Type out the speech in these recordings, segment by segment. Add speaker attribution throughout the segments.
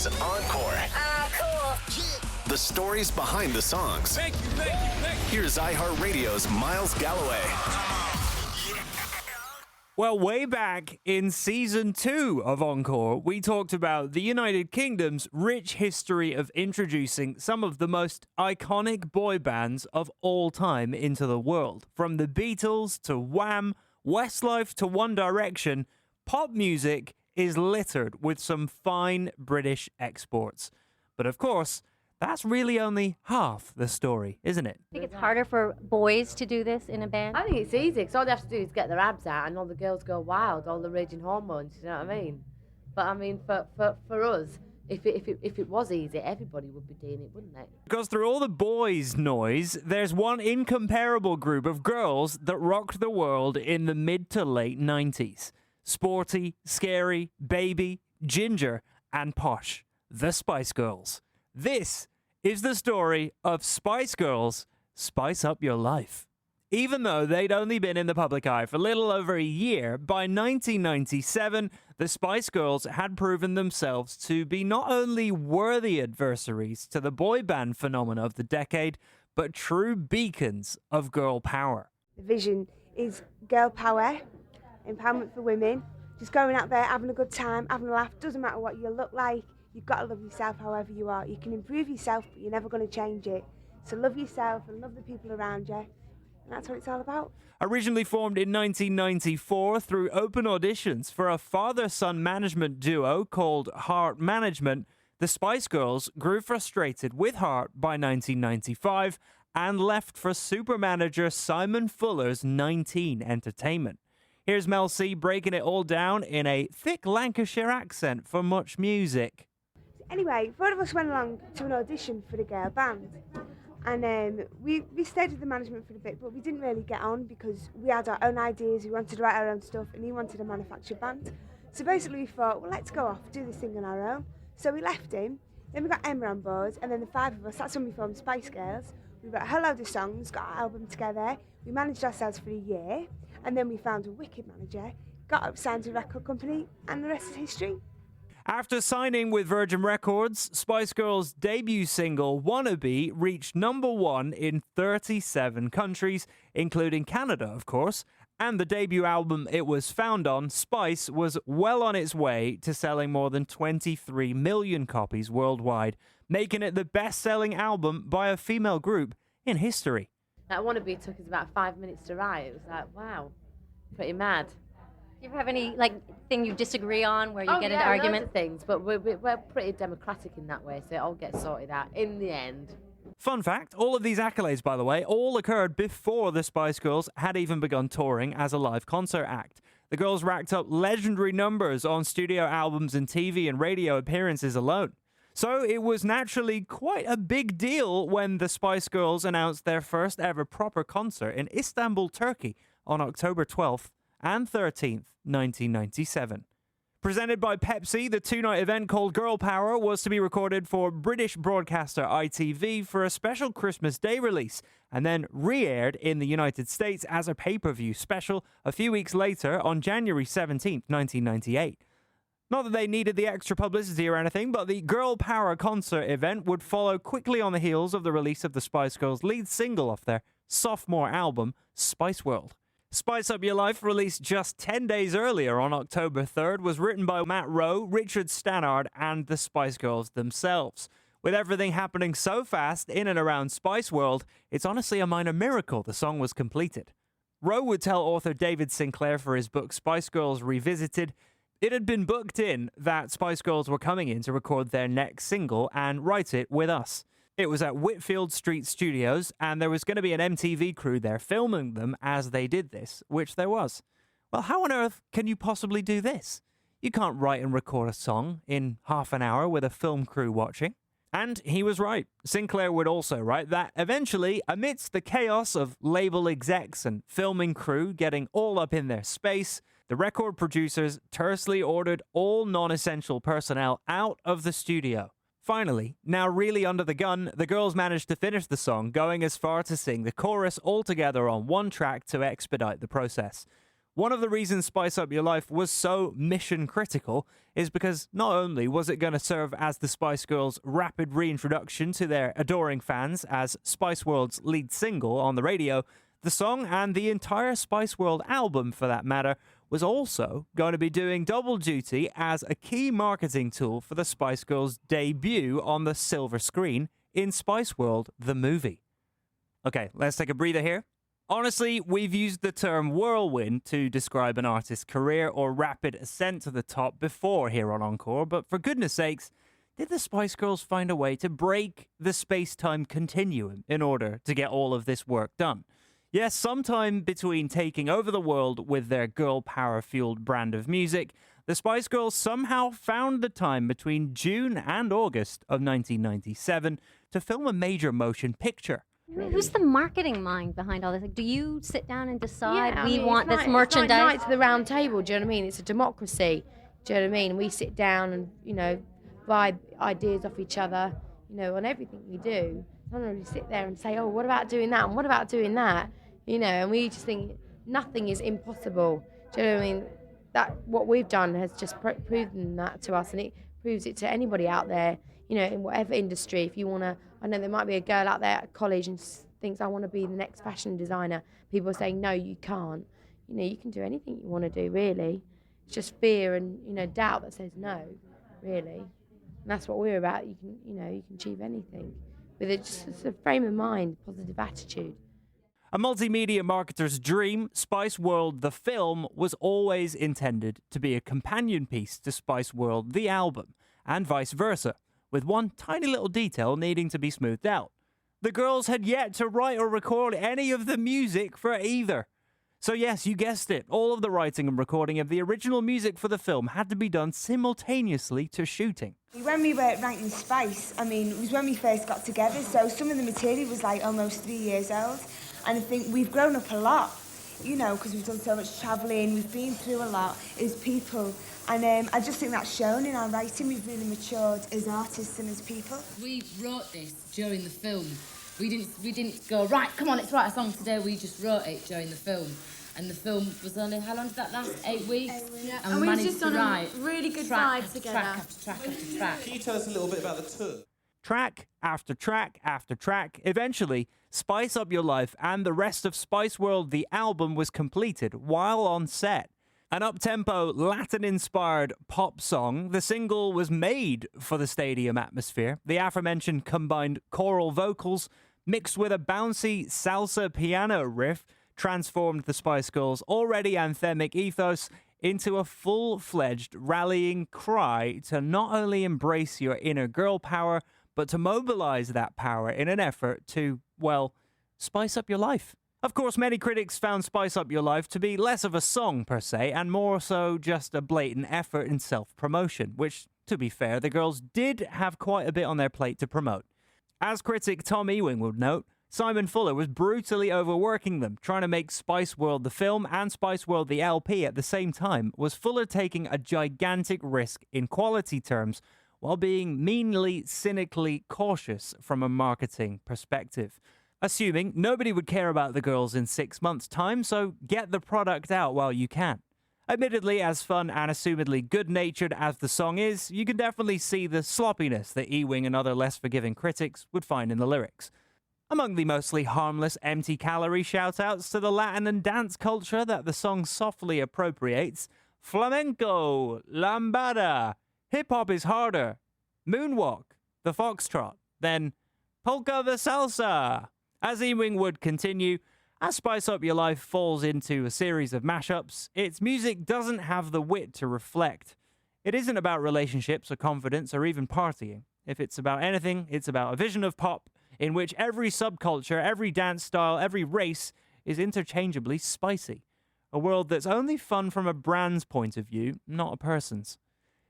Speaker 1: is Encore.
Speaker 2: Cool.
Speaker 1: The stories behind the songs.
Speaker 3: Thank you.
Speaker 1: Here's iHeartRadio's Miles Galloway.
Speaker 3: Well, way back in season 2 of Encore, we talked about the United Kingdom's rich history of introducing some of the most iconic boy bands of all time into the world. From the Beatles to Wham, Westlife to One Direction, pop music is littered with some fine British exports. But of course, that's really only half the story, isn't it?
Speaker 4: I think it's harder for boys to do this in a band.
Speaker 5: I think it's easy, because all they have to do is get their abs out and all the girls go wild, all the raging hormones, you know what I mean? But I mean, for us, if it was easy, everybody would be doing it, wouldn't they?
Speaker 3: Because through all the boys' noise, there's one incomparable group of girls that rocked the world in the mid to late 90s. Sporty, Scary, Baby, Ginger, and Posh. The Spice Girls. This is the story of Spice Girls Spice Up Your Life. Even though they'd only been in the public eye for a little over a year, by 1997, the Spice Girls had proven themselves to be not only worthy adversaries to the boy band phenomena of the decade, but true beacons of girl power.
Speaker 6: The vision is girl power, empowerment for women, just going out there, having a good time, having a laugh. Doesn't matter what you look like, you've got to love yourself however you are. You can improve yourself, but you're never going to change it. So love yourself and love the people around you. And that's what it's all about.
Speaker 3: Originally formed in 1994 through open auditions for a father-son management duo called Heart Management, the Spice Girls grew frustrated with Heart by 1995 and left for super manager Simon Fuller's 19 Entertainment. Here's Mel C breaking it all down in a thick Lancashire accent for Much Music.
Speaker 6: Anyway, four of us went along to an audition for the girl band. And we stayed with the management for a bit, but we didn't really get on because we had our own ideas, we wanted to write our own stuff, and he wanted a manufactured band. So basically we thought, well, let's go off, do this thing on our own. So we left him, then we got Emma on board, and then the five of us, that's when we formed Spice Girls. We wrote a whole load of songs, got our album together, we managed ourselves for a year, and then we found a wicked manager, got up, signed to a record company, and the rest is history.
Speaker 3: After signing with Virgin Records, Spice Girls' debut single, Wannabe, reached #1 in 37 countries, including Canada, of course, and the debut album it was found on, Spice, was well on its way to selling more than 23 million copies worldwide, making it the best-selling album by a female group in history.
Speaker 5: That Wannabe took us about 5 minutes to write. It was like, wow, pretty mad.
Speaker 4: Do you ever have any thing you disagree on where you get into argument?
Speaker 5: Loads of things, but we're pretty democratic in that way, so it all gets sorted out in the end.
Speaker 3: Fun fact, all of these accolades, by the way, all occurred before the Spice Girls had even begun touring as a live concert act. The girls racked up legendary numbers on studio albums and TV and radio appearances alone. So it was naturally quite a big deal when the Spice Girls announced their first ever proper concert in Istanbul, Turkey on October 12th and 13th, 1997. Presented by Pepsi, the two-night event called Girl Power was to be recorded for British broadcaster ITV for a special Christmas Day release and then re-aired in the United States as a pay-per-view special a few weeks later on January 17th, 1998. Not that they needed the extra publicity or anything, but the Girl Power concert event would follow quickly on the heels of the release of the Spice Girls' lead single off their sophomore album, Spice World. Spice Up Your Life, released just 10 days earlier on October 3rd, was written by Matt Rowe, Richard Stannard, and the Spice Girls themselves. With everything happening so fast in and around Spice World, it's honestly a minor miracle the song was completed. Rowe would tell author David Sinclair for his book Spice Girls Revisited, it had been booked in that Spice Girls were coming in to record their next single and write it with us. It was at Whitfield Street Studios, and there was going to be an MTV crew there filming them as they did this, which there was. Well, how on earth can you possibly do this? You can't write and record a song in half an hour with a film crew watching. And he was right. Sinclair would also write that eventually, amidst the chaos of label execs and filming crew getting all up in their space, the record producers tersely ordered all non-essential personnel out of the studio. Finally, now really under the gun, the girls managed to finish the song, going as far to sing the chorus all together on one track to expedite the process. One of the reasons Spice Up Your Life was so mission critical is because not only was it going to serve as the Spice Girls' rapid reintroduction to their adoring fans as Spice World's lead single on the radio, the song and the entire Spice World album, for that matter, was also going to be doing double duty as a key marketing tool for the Spice Girls' debut on the silver screen in Spice World, the movie. Okay, let's take a breather here. Honestly, we've used the term whirlwind to describe an artist's career or rapid ascent to the top before here on Encore, but for goodness sakes, did the Spice Girls find a way to break the space-time continuum in order to get all of this work done? Yes, sometime between taking over the world with their girl power-fueled brand of music, the Spice Girls somehow found the time between June and August of 1997 to film a major motion picture.
Speaker 4: Who's the marketing mind behind all this? Like, do you sit down and decide
Speaker 5: I
Speaker 4: we
Speaker 5: mean,
Speaker 4: want
Speaker 5: it's
Speaker 4: this
Speaker 5: like,
Speaker 4: merchandise?
Speaker 5: It's like Knights of the Round Table, do you know what I mean? It's a democracy, do you know what I mean? We sit down and, buy ideas off each other, on everything we do. Sometimes we sit there and say, oh, what about doing that? And what about doing that? And we just think nothing is impossible. Do you know what I mean? That what we've done has just proven that to us, and it proves it to anybody out there, in whatever industry. If you want to, I know there might be a girl out there at college and thinks, I want to be the next fashion designer. People are saying, no, you can't. You can do anything you want to do, really. It's just fear and, doubt that says no, really. And that's what we're about. You can achieve anything with just a frame of mind, positive attitude.
Speaker 3: A multimedia marketer's dream, Spice World the film was always intended to be a companion piece to Spice World the album, and vice versa, with one tiny little detail needing to be smoothed out. The girls had yet to write or record any of the music for either. So yes, you guessed it, all of the writing and recording of the original music for the film had to be done simultaneously to shooting.
Speaker 6: When we were writing Spice, it was when we first got together, so some of the material was like almost 3 years old. And I think we've grown up a lot, because we've done so much travelling, we've been through a lot as people. And I just think that's shown in our writing. We've really matured as artists and as people.
Speaker 2: We wrote this during the film. We didn't go, right, come on, let's write a song today. We just wrote it during the film. And the film was only, how long did that last? 8 weeks?
Speaker 7: Yeah.
Speaker 2: And we managed
Speaker 7: just
Speaker 2: to
Speaker 7: done
Speaker 2: write
Speaker 7: a really good
Speaker 2: track
Speaker 7: vibe
Speaker 2: after
Speaker 7: together.
Speaker 2: track after track after track.
Speaker 8: Can you tell us a little bit about the tour?
Speaker 3: Track after track after track, eventually, Spice Up Your Life and the rest of Spice World the album was completed while on set. An up-tempo, Latin-inspired pop song, the single was made for the stadium atmosphere. The aforementioned combined choral vocals mixed with a bouncy salsa piano riff transformed the Spice Girls' already anthemic ethos into a full-fledged rallying cry to not only embrace your inner girl power, but to mobilize that power in an effort to, well, spice up your life. Of course, many critics found Spice Up Your Life to be less of a song per se, and more so just a blatant effort in self-promotion, which, to be fair, the girls did have quite a bit on their plate to promote. As critic Tom Ewing would note, Simon Fuller was brutally overworking them, trying to make Spice World the film and Spice World the LP at the same time. Was Fuller taking a gigantic risk in quality terms while being meanly, cynically cautious from a marketing perspective? Assuming nobody would care about the girls in 6 months' time, so get the product out while you can. Admittedly, as fun and assumedly good-natured as the song is, you can definitely see the sloppiness that Ewing and other less forgiving critics would find in the lyrics. Among the mostly harmless, empty-calorie shout-outs to the Latin and dance culture that the song softly appropriates, flamenco, lambada, hip-hop is harder, moonwalk, the foxtrot, then polka the salsa. As Ewing would continue, as Spice Up Your Life falls into a series of mashups, its music doesn't have the wit to reflect. It isn't about relationships or confidence or even partying. If it's about anything, it's about a vision of pop in which every subculture, every dance style, every race is interchangeably spicy. A world that's only fun from a brand's point of view, not a person's.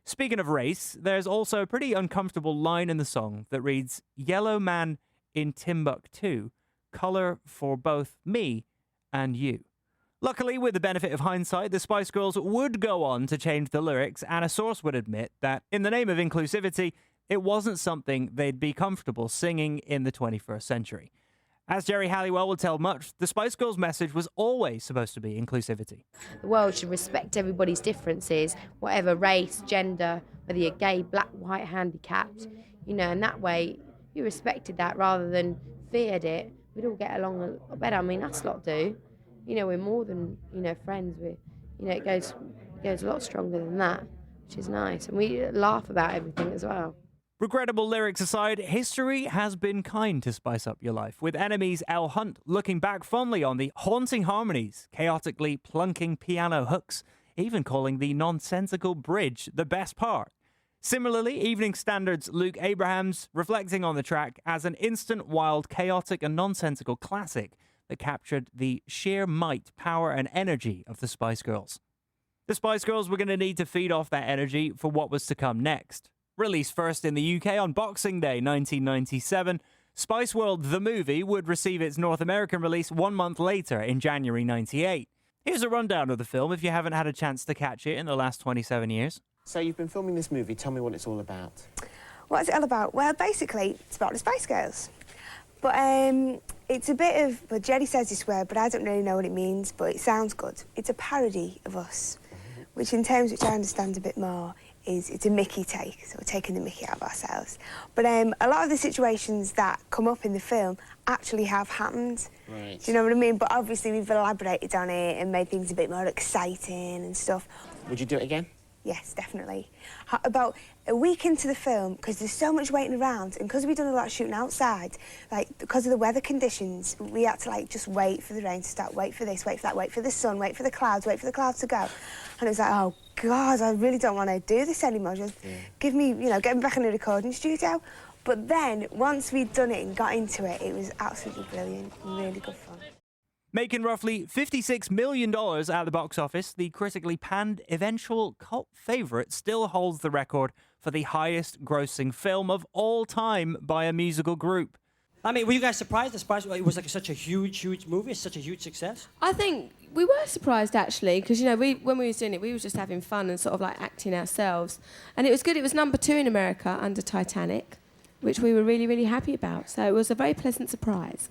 Speaker 3: Speaking of race, there's also a pretty uncomfortable line in the song that reads, "Yellow man in Timbuktu, color for both me and you." Luckily, with the benefit of hindsight, the Spice Girls would go on to change the lyrics, and a source would admit that, in the name of inclusivity, it wasn't something they'd be comfortable singing in the 21st century. As Geri Halliwell would tell Much, the Spice Girls' message was always supposed to be inclusivity.
Speaker 5: The world should respect everybody's differences, whatever race, gender, whether you're gay, black, white, handicapped, you know, and that way you respected that rather than feared it. We'd all get along a lot better. I mean, us lot do. You know, we're more than, you know, friends. It goes a lot stronger than that, which is nice. And we laugh about everything as well.
Speaker 3: Regrettable lyrics aside, history has been kind to spice up your life, with NME's Elle Hunt looking back fondly on the haunting harmonies, chaotically plunking piano hooks, even calling the nonsensical bridge the best part. Similarly, Evening Standard's Luke Abrahams reflecting on the track as an instant, wild, chaotic and nonsensical classic that captured the sheer might, power and energy of the Spice Girls. The Spice Girls were going to need to feed off that energy for what was to come next. Released first in the UK on Boxing Day 1997, Spice World the movie would receive its North American release 1 month later in January 98. Here's a rundown of the film if you haven't had a chance to catch it in the last 27 years.
Speaker 7: So you've been filming this movie, tell me what it's all about.
Speaker 6: What's it all about? Well, basically, it's about the Spice Girls. But it's a bit of, well, Geri says this word, but I don't really know what it means, but it sounds good. It's a parody of us, which in terms which I understand a bit more, it's a Mickey take, so we're taking the Mickey out of ourselves. But a lot of the situations that come up in the film actually have happened.
Speaker 7: Right.
Speaker 6: Do you know what I mean? But obviously we've elaborated on it and made things a bit more exciting and stuff.
Speaker 7: Would you do it again?
Speaker 6: Yes, definitely. About a week into the film, because there's so much waiting around, and because we've done a lot of shooting outside, like, because of the weather conditions, we had to, like, just wait for the rain to start, wait for this, wait for that, wait for the sun, wait for the clouds to go. And it was like, oh, God, I really don't want to do this anymore. Just give me, you know, get me back in the recording studio. But then, once we'd done it and got into it, it was absolutely brilliant, really good fun.
Speaker 3: Making roughly $56 million at the box office, the critically panned eventual cult favourite still holds the record for the highest grossing film of all time by a musical group.
Speaker 8: I mean, were you guys surprised? It was like such a huge movie, such a huge success?
Speaker 9: I think we were surprised actually, because, you know, when we were doing it, we were just having fun and sort of like acting ourselves. And it was good. It was #2 in America under Titanic, which we were really, really happy about. So it was a very pleasant surprise.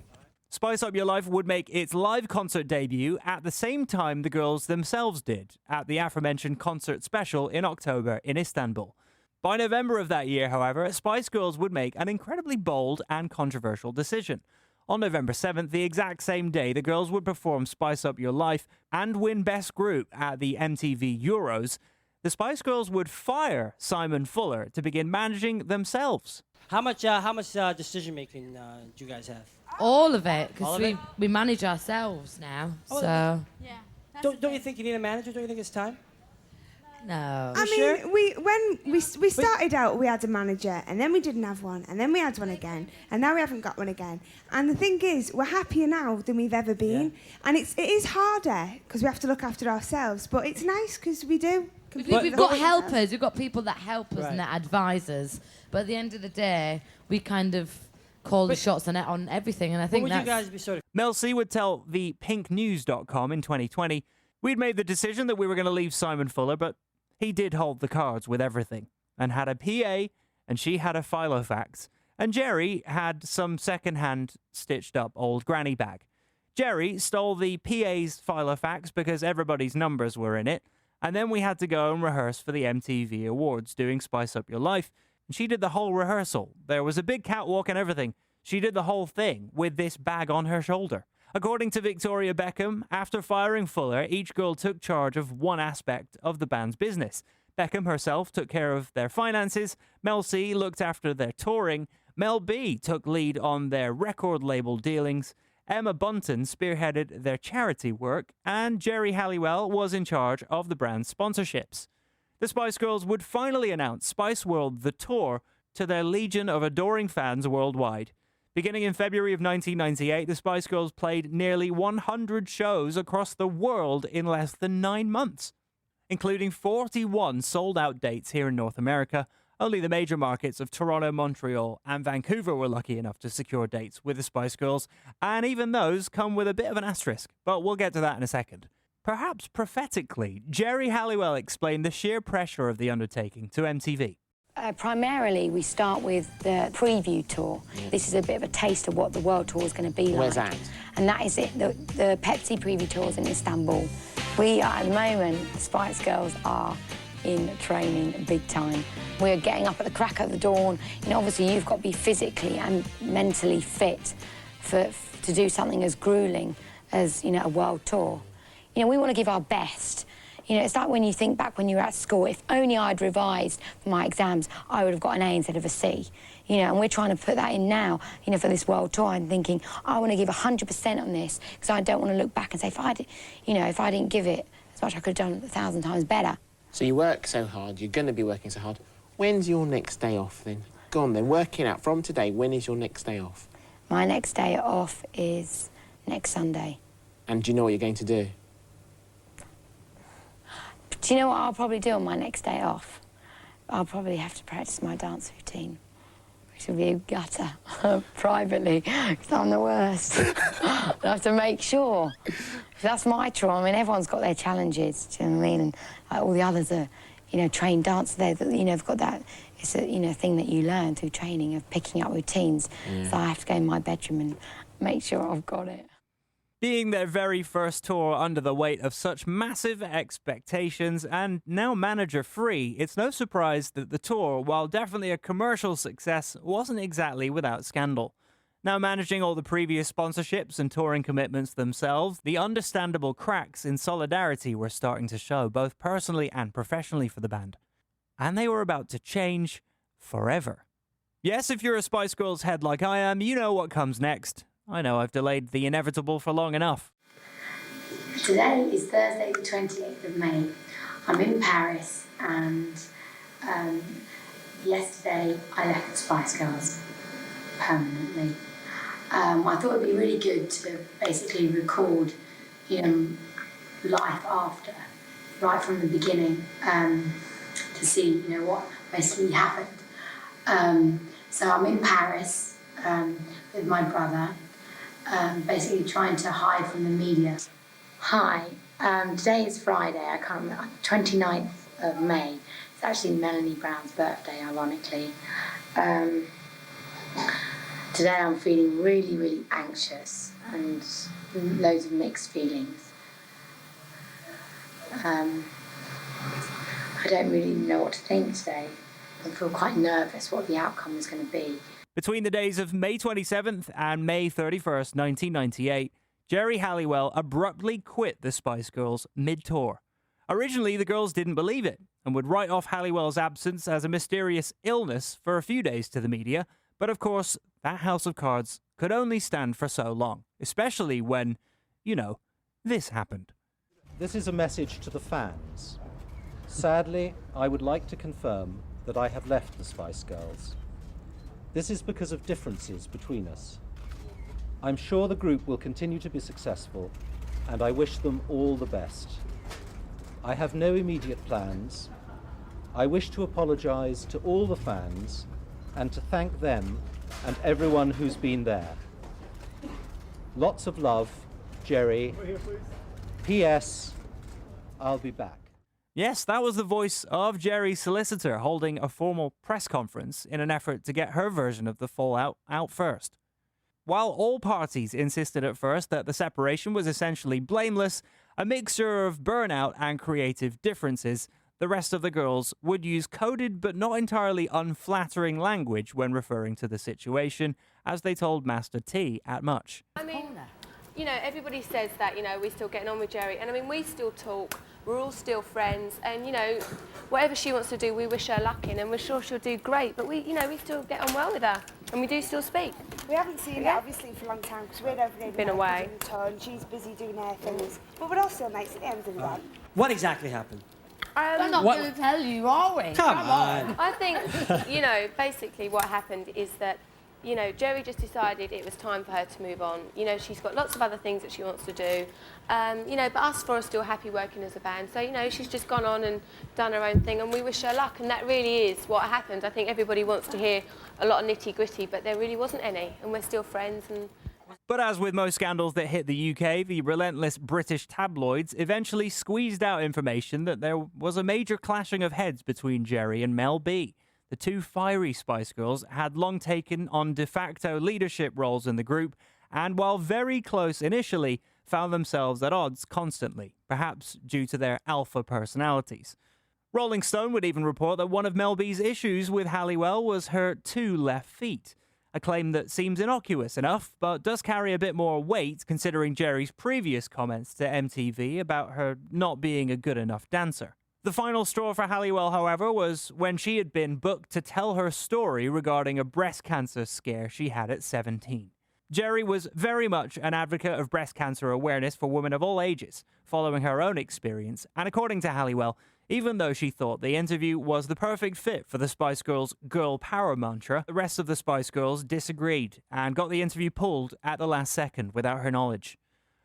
Speaker 3: Spice Up Your Life would make its live concert debut at the same time the girls themselves did, at the aforementioned concert special in October in Istanbul. By November of that year, however, Spice Girls would make an incredibly bold and controversial decision. On November 7th, the exact same day, the girls would perform Spice Up Your Life and win Best Group at the MTV Euros. The Spice Girls would fire Simon Fuller to begin managing themselves.
Speaker 8: How much decision making do you guys have?
Speaker 2: All of it, because
Speaker 8: All of
Speaker 2: we manage ourselves now.
Speaker 8: Oh,
Speaker 2: So
Speaker 8: Don't you think you need a manager? Don't you think it's time?
Speaker 2: no.
Speaker 6: I mean, when we started out, we had a manager, and then we didn't have one, and then we had one again, and now we haven't got one again. And the thing is, we're happier now than we've ever been, and it is harder because we have to look after ourselves, but it's nice because we do.
Speaker 2: We've got helpers. We've got people that help us
Speaker 8: Right.
Speaker 2: and that advise us. But at the end of the day, we kind of call the shots on everything, and I think
Speaker 8: Would
Speaker 2: that's...
Speaker 8: you guys be sort of...
Speaker 3: Mel C would tell the pinknews.com in 2020, "We'd made the decision that we were going to leave Simon Fuller, but he did hold the cards with everything and had a PA and she had a Filofax and Geri had some second-hand stitched up old granny bag. Geri stole the PA's Filofax because everybody's numbers were in it, and then we had to go and rehearse for the MTV Awards doing Spice Up Your Life, and she did the whole rehearsal. There was a big catwalk and everything. She did the whole thing with this bag on her shoulder." According to Victoria Beckham, after firing Fuller, each girl took charge of one aspect of the band's business. Beckham herself took care of their finances, Mel C looked after their touring, Mel B took lead on their record label dealings, Emma Bunton spearheaded their charity work, and Geri Halliwell was in charge of the brand's sponsorships. The Spice Girls would finally announce Spice World The Tour to their legion of adoring fans worldwide. Beginning in February of 1998, the Spice Girls played nearly 100 shows across the world in less than 9 months, including 41 sold-out dates here in North America. Only the major markets of Toronto, Montreal, and Vancouver were lucky enough to secure dates with the Spice Girls, and even those come with a bit of an asterisk, but we'll get to that in a second. Perhaps prophetically, Geri Halliwell explained the sheer pressure of the undertaking to MTV.
Speaker 10: Primarily, we start with the preview tour. This is a bit of a taste of what the world tour is going to be like.
Speaker 7: Where's that?
Speaker 10: And that is it. The Pepsi preview tour is in Istanbul. We are, at the moment, the Spice Girls are in training big time. We're getting up at the crack of the dawn. You know, obviously, you've got to be physically and mentally fit to do something as gruelling as, you know, a world tour. You know, we want to give our best. You know, it's like when you think back when you were at school, if only I'd revised for my exams, I would have got an A instead of a C. You know, and we're trying to put that in now, you know, for this world tour. I'm thinking, I want to give 100% on this, because I don't want to look back and say, if I didn't give it as much, I could have done 1,000 times better.
Speaker 7: So you work so hard, you're going to be working so hard. When's your next day off, then? Go on, then, work it out. From today, when is your next day off?
Speaker 10: My next day off is next Sunday.
Speaker 7: And do you know what you're going to do?
Speaker 10: Do you know what I'll probably do on my next day off? I'll probably have to practice my dance routine, which will be a gutter, privately, because I'm the worst. I have to make sure. That's my trauma. I mean, everyone's got their challenges, do you know what I mean? And all the others are, you know, trained dancers there that, you know, have got that, it's a, you know, thing that you learn through training of picking up routines. So I have to go in my bedroom and make sure I've got it.
Speaker 3: Being their very first tour under the weight of such massive expectations and now manager-free, it's no surprise that the tour, while definitely a commercial success, wasn't exactly without scandal. Now managing all the previous sponsorships and touring commitments themselves, the understandable cracks in solidarity were starting to show, both personally and professionally for the band. And they were about to change forever. Yes, if you're a Spice Girls head like I am, you know what comes next. I know I've delayed the inevitable for long enough.
Speaker 10: Today is Thursday the 28th of May. I'm in Paris and yesterday I left the Spice Girls permanently. I thought it'd be really good to basically record, you know, life after, right from the beginning, to see, you know, what basically happened. So I'm in Paris with my brother, basically trying to hide from the media. Hi, today is Friday, I can't remember, 29th of May. It's actually Melanie Brown's birthday, ironically. Today I'm feeling really, really anxious and loads of mixed feelings. I don't really know what to think today. I feel quite nervous what the outcome is going to be.
Speaker 3: Between the days of May 27th and May 31st, 1998, Geri Halliwell abruptly quit the Spice Girls mid-tour. Originally, the girls didn't believe it and would write off Halliwell's absence as a mysterious illness for a few days to the media. But of course, that house of cards could only stand for so long, especially when, you know, this happened.
Speaker 11: This is a message to the fans. Sadly, I would like to confirm that I have left the Spice Girls. This is because of differences between us. I'm sure the group will continue to be successful, and I wish them all the best. I have no immediate plans. I wish to apologise to all the fans and to thank them and everyone who's been there. Lots of love, Geri. P.S. I'll be back.
Speaker 3: Yes, that was the voice of Geri's solicitor holding a formal press conference in an effort to get her version of the fallout out first. While all parties insisted at first that the separation was essentially blameless, a mixture of burnout and creative differences, the rest of the girls would use coded but not entirely unflattering language when referring to the situation, as they told Master T at Much.
Speaker 9: I mean, you know, everybody says that, you know, we're still getting on with Geri, and I mean, we still talk, we're all still friends, and, you know, whatever she wants to do, we wish her luck in, and we're sure she'll do great, but we, you know, we still get on well with her, and we do still speak.
Speaker 6: We haven't seen her, obviously, for a long time, because we're over there
Speaker 9: Been away.
Speaker 6: and she's busy doing her things, but we're all still mates at the end of the day.
Speaker 8: What exactly happened?
Speaker 2: We're not going to tell you, are we?
Speaker 8: Come on.
Speaker 9: I think, you know, basically what happened is that, you know, Geri just decided it was time for her to move on. You know, she's got lots of other things that she wants to do. You know, but us four are still happy working as a band. So, you know, she's just gone on and done her own thing, and we wish her luck. And that really is what happened. I think everybody wants to hear a lot of nitty-gritty, but there really wasn't any. And we're still friends.
Speaker 3: But as with most scandals that hit the UK, the relentless British tabloids eventually squeezed out information that there was a major clashing of heads between Geri and Mel B. The two fiery Spice Girls had long taken on de facto leadership roles in the group, and while very close initially, found themselves at odds constantly, perhaps due to their alpha personalities. Rolling Stone would even report that one of Mel B's issues with Halliwell was her 2 left feet, a claim that seems innocuous enough, but does carry a bit more weight considering Geri's previous comments to MTV about her not being a good enough dancer. The final straw for Halliwell, however, was when she had been booked to tell her story regarding a breast cancer scare she had at 17. Geri was very much an advocate of breast cancer awareness for women of all ages, following her own experience, and according to Halliwell, even though she thought the interview was the perfect fit for the Spice Girls' girl power mantra, the rest of the Spice Girls disagreed and got the interview pulled at the last second without her knowledge.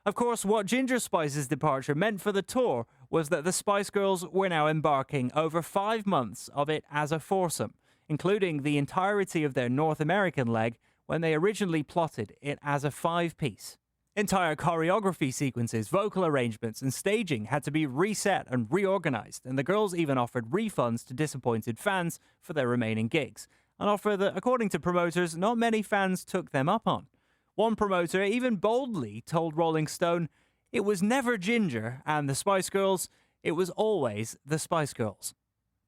Speaker 3: Of course, what Ginger Spice's departure meant for the tour was that the Spice Girls were now embarking over 5 months of it as a foursome, including the entirety of their North American leg when they originally plotted it as a 5-piece. Entire choreography sequences, vocal arrangements, and staging had to be reset and reorganized, and the girls even offered refunds to disappointed fans for their remaining gigs, an offer that, according to promoters, not many fans took them up on. One promoter even boldly told Rolling Stone, "It was never Ginger and the Spice Girls, it was always the Spice Girls."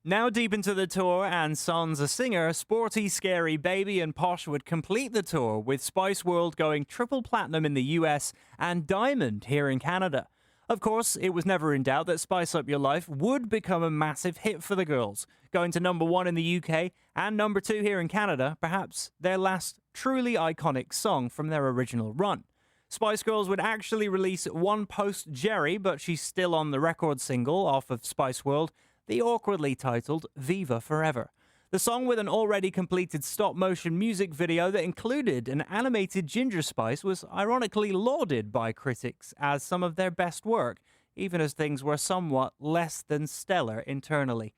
Speaker 3: Now deep into the tour and sans a singer, Sporty, Scary Baby and Posh would complete the tour, with Spice World going triple platinum in the US and diamond here in Canada. Of course, it was never in doubt that Spice Up Your Life would become a massive hit for the girls, going to number 1 in the UK and number 2 here in Canada, perhaps their last truly iconic song from their original run. Spice Girls would actually release one post-Geri, but she's still on the record single off of Spice World, the awkwardly titled Viva Forever. The song, with an already completed stop-motion music video that included an animated Ginger Spice, was ironically lauded by critics as some of their best work, even as things were somewhat less than stellar internally.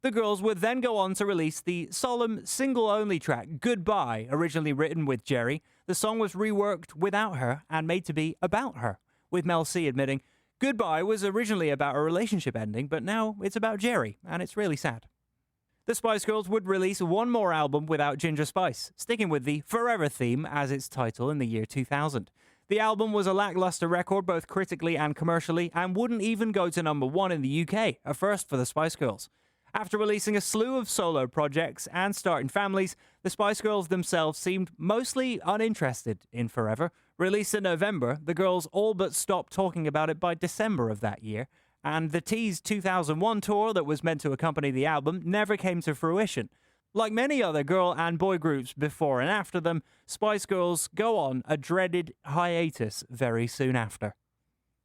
Speaker 3: The girls would then go on to release the solemn single-only track Goodbye, originally written with Geri. The song was reworked without her and made to be about her, with Mel C admitting, "Goodbye was originally about a relationship ending, but now it's about Geri, and it's really sad." The Spice Girls would release one more album without Ginger Spice, sticking with the Forever theme as its title in the year 2000. The album was a lackluster record both critically and commercially, and wouldn't even go to number 1 in the UK, a first for the Spice Girls. After releasing a slew of solo projects and starting families, the Spice Girls themselves seemed mostly uninterested in Forever. Released in November, the girls all but stopped talking about it by December of that year, and the teased 2001 tour that was meant to accompany the album never came to fruition. Like many other girl and boy groups before and after them, Spice Girls go on a dreaded hiatus very soon after.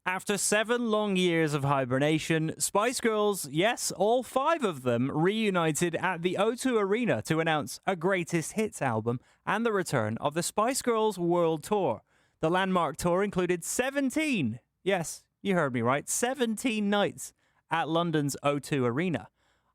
Speaker 3: After 7 long years of hibernation, Spice Girls, yes, all 5 of them, reunited at the O2 Arena to announce a greatest hits album and the return of the Spice Girls World Tour. The landmark tour included 17, yes, you heard me right, 17 nights at London's O2 Arena.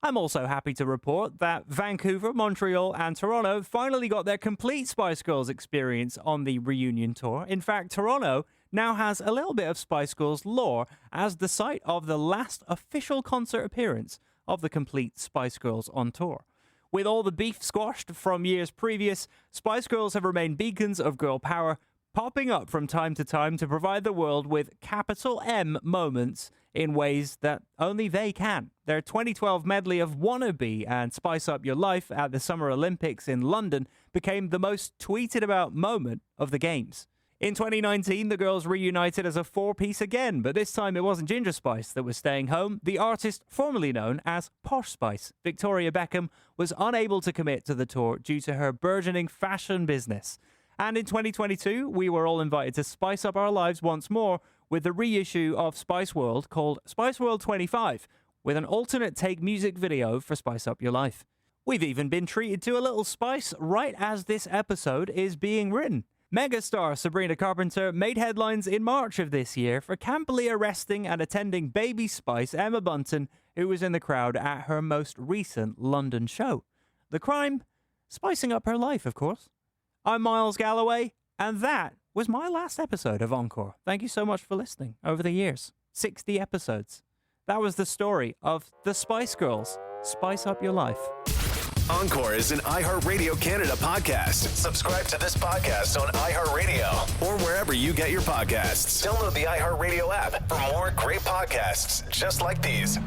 Speaker 3: I'm also happy to report that Vancouver, Montreal and Toronto finally got their complete Spice Girls experience on the reunion tour. In fact, Toronto now has a little bit of Spice Girls lore as the site of the last official concert appearance of the complete Spice Girls on tour. With all the beef squashed from years previous, Spice Girls have remained beacons of girl power, popping up from time to time to provide the world with capital M moments in ways that only they can. Their 2012 medley of Wannabe and Spice Up Your Life at the Summer Olympics in London became the most tweeted about moment of the Games. In 2019, the girls reunited as a 4-piece again, but this time it wasn't Ginger Spice that was staying home. The artist formerly known as Posh Spice, Victoria Beckham, was unable to commit to the tour due to her burgeoning fashion business. And in 2022, we were all invited to spice up our lives once more with the reissue of Spice World called Spice World 25, with an alternate take music video for Spice Up Your Life. We've even been treated to a little spice right as this episode is being written. Megastar Sabrina Carpenter made headlines in March of this year for campily arresting and attending baby Spice Emma Bunton, who was in the crowd at her most recent London show. The crime? Spicing up her life, of course. I'm Miles Galloway, and that was my last episode of Encore. Thank you so much for listening over the years. 60 episodes. That was the story of the Spice Girls. Spice Up Your Life.
Speaker 1: Encore is an iHeartRadio Canada podcast. Subscribe to this podcast on iHeartRadio or wherever you get your podcasts. Download the iHeartRadio app for more great podcasts just like these.